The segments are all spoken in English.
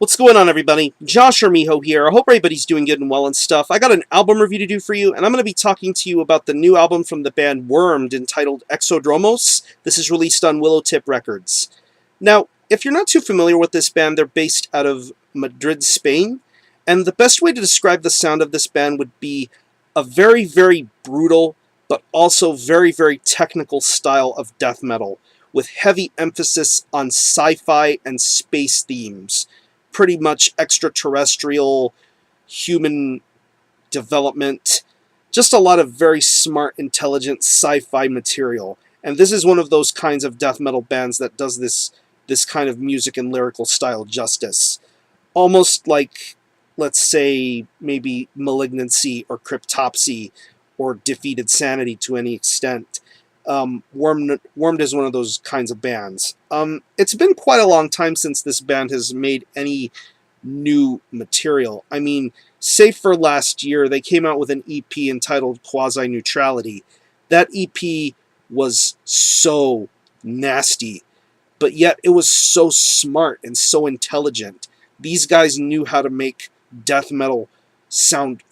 What's going on, everybody? Josh or Miho here. I hope everybody's doing good and well and stuff. I got an album review to do for you, and I'm going to be talking to you about the new album from the band Wormed entitled Exodromos. This is released on Willowtip Records. Now, if you're not too familiar with this band, they're based out of Madrid, Spain, and the best way to describe the sound of this band would be a very, very brutal, but also very, very technical style of death metal, with heavy emphasis on sci-fi and space themes. Pretty much extraterrestrial, human development, just a lot of very smart, intelligent sci-fi material. And this is one of those kinds of death metal bands that does this kind of music and lyrical style justice. Almost like, let's say, maybe Malignancy or Cryptopsy or Defeated Sanity to any extent. Wormed is one of those kinds of bands. It's been quite a long time since this band has made any new material. I mean, save for last year, they came out with an EP entitled Quasi Neutrality. That EP was so nasty, but yet it was so smart and so intelligent. These guys knew how to make death metal sound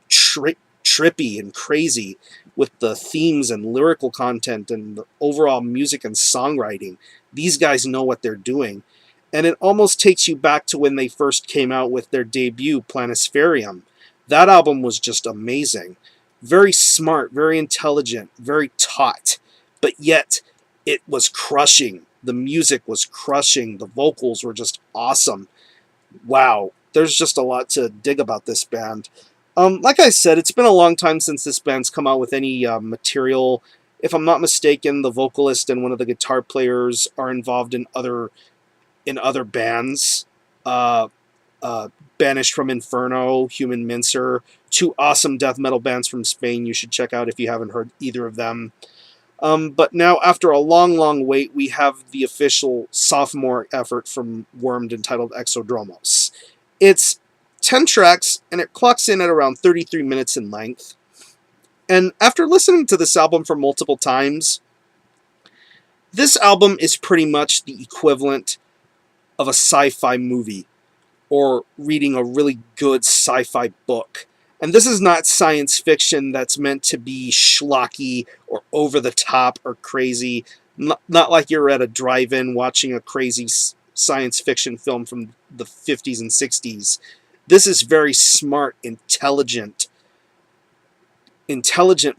trippy and crazy, with the themes and lyrical content and the overall music and songwriting. These guys know what they're doing. And it almost takes you back to when they first came out with their debut, Planispherium. That album was just amazing. Very smart, very intelligent, very taut. But yet, it was crushing. The music was crushing. The vocals were just awesome. Wow. There's just a lot to dig about this band. Like I said, it's been a long time since this band's come out with any material. If I'm not mistaken, the vocalist and one of the guitar players are involved in other bands. Banished from Inferno, Human Mincer, two awesome death metal bands from Spain you should check out if you haven't heard either of them. But now, after a long, long wait, we have the official sophomore effort from Wormed entitled Exodromos. It's 10 tracks, and it clocks in at around 33 minutes in length. And after listening to this album for multiple times, this album is pretty much the equivalent of a sci-fi movie, or reading a really good sci-fi book. And this is not science fiction that's meant to be schlocky or over the top or crazy. Not like you're at a drive-in watching a crazy science fiction film from the 50s and 60s. This is very smart, intelligent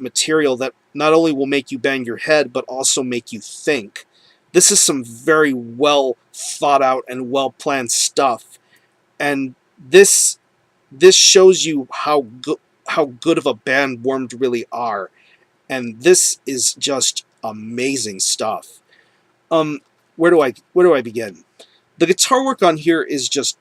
material that not only will make you bang your head, but also make you think. This is some very well thought out and well planned stuff. And this shows you how good of a band Wormed really are. And this is just amazing stuff. Where do I begin? The guitar work on here is just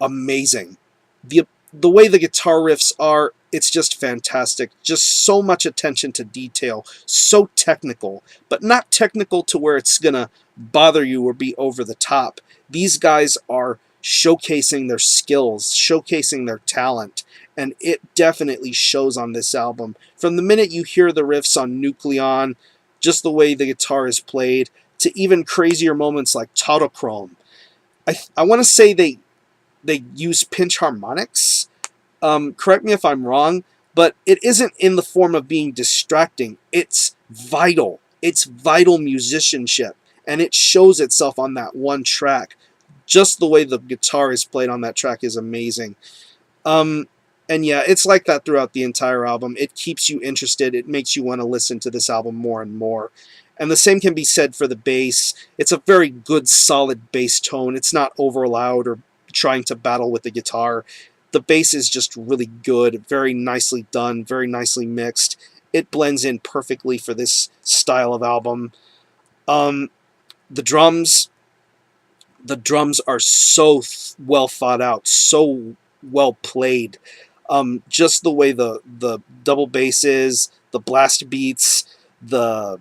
amazing. The way the guitar riffs are, it's just fantastic. Just so much attention to detail. So technical, but not technical to where it's gonna bother you or be over the top. These guys are showcasing their skills, showcasing their talent, and it definitely shows on this album. From the minute you hear the riffs on Nucleon, just the way the guitar is played, to even crazier moments like Tautochrome. I want to say they use pinch harmonics. Correct me if I'm wrong, but it isn't in the form of being distracting. It's vital. It's vital musicianship, and it shows itself on that one track. Just the way the guitar is played on that track is amazing. And yeah, it's like that throughout the entire album. It keeps you interested. It makes you want to listen to this album more and more. And the same can be said for the bass. It's a very good, solid bass tone. It's not over loud or trying to battle with the guitar. The bass is just really good, very nicely done, very nicely mixed. It blends in perfectly for this style of album. The drums are so well thought out, so well played. Just the way the double bass is, the blast beats, the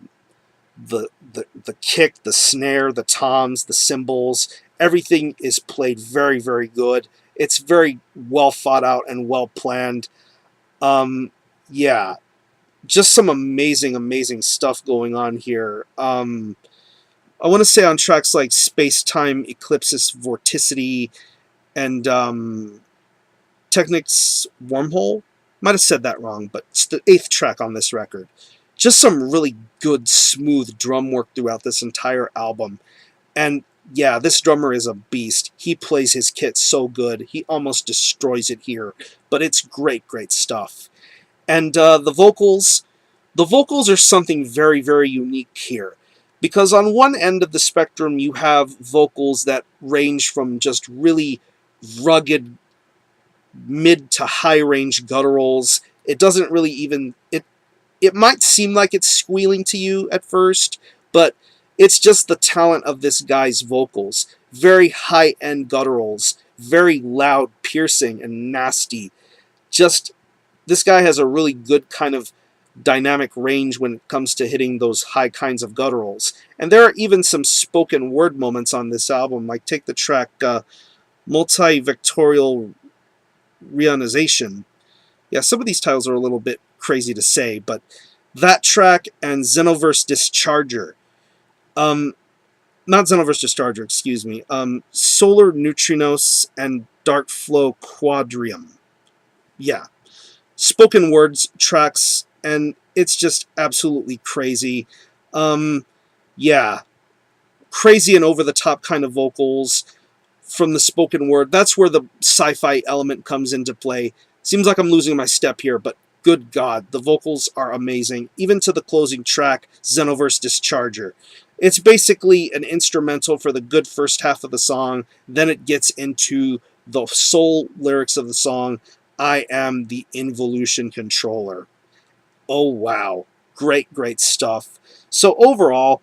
kick, the snare, the toms, the cymbals, everything is played very, very good. It's very well thought out and well planned. Yeah, just some amazing, amazing stuff going on here. I want to say on tracks like Space Time, Eclipsis, Vorticity, and Technic's Wormhole. Might have said that wrong, but it's the 8th track on this record. Just some really good, smooth drum work throughout this entire album. And yeah, this drummer is a beast. He plays his kit so good. He almost destroys it here. But it's great, great stuff. And the vocals are something very, very unique here. Because on one end of the spectrum, you have vocals that range from just really rugged, mid to high range gutturals. It doesn't really even... It might seem like it's squealing to you at first, but it's just the talent of this guy's vocals. Very high-end gutturals, very loud, piercing, and nasty. Just, this guy has a really good kind of dynamic range when it comes to hitting those high kinds of gutturals. And there are even some spoken word moments on this album, like take the track Multi-Vectorial Reionization. Yeah, some of these titles are a little bit crazy to say, but that track and Xenoverse Discharger. Not Xenoverse Discharger, excuse me. Solar Neutrinos and Dark Flow Quadrium. Yeah. Spoken words tracks, and it's just absolutely crazy. Yeah. Crazy and over-the-top kind of vocals from the spoken word. That's where the sci-fi element comes into play. Seems like I'm losing my step here, but good God, the vocals are amazing, even to the closing track, Xenoverse Discharger. It's basically an instrumental for the good first half of the song, then it gets into the soul lyrics of the song, I am the Involution Controller. Oh wow, great, great stuff. So overall,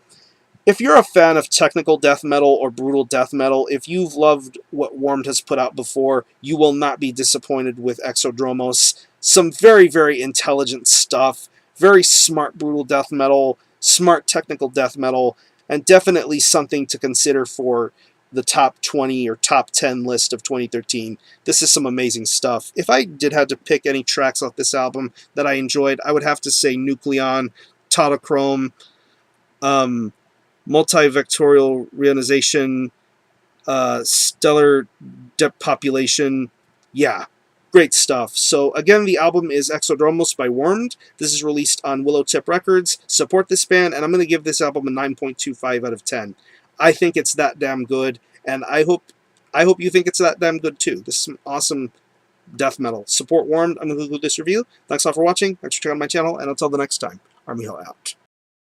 if you're a fan of technical death metal or brutal death metal, if you've loved what Warmed has put out before, you will not be disappointed with Exodromos. Some very, very intelligent stuff, very smart brutal death metal, smart technical death metal, and definitely something to consider for the top 20 or top 10 list of 2013. This is some amazing stuff. If I did have to pick any tracks off this album that I enjoyed, I would have to say Nucleon, Totochrome, Multi-Vectorial Reionization, Stellar Depopulation. Yeah, great stuff. So again, the album is Exodromos by Wormed. This is released on Willowtip Records. Support this band, and I'm going to give this album a 9.25 out of 10. I think it's that damn good, and I hope you think it's that damn good too. This is some awesome death metal. Support Wormed. I'm going to conclude this review. Thanks a lot for watching. Thanks for checking out my channel, and until the next time, Army Hill out.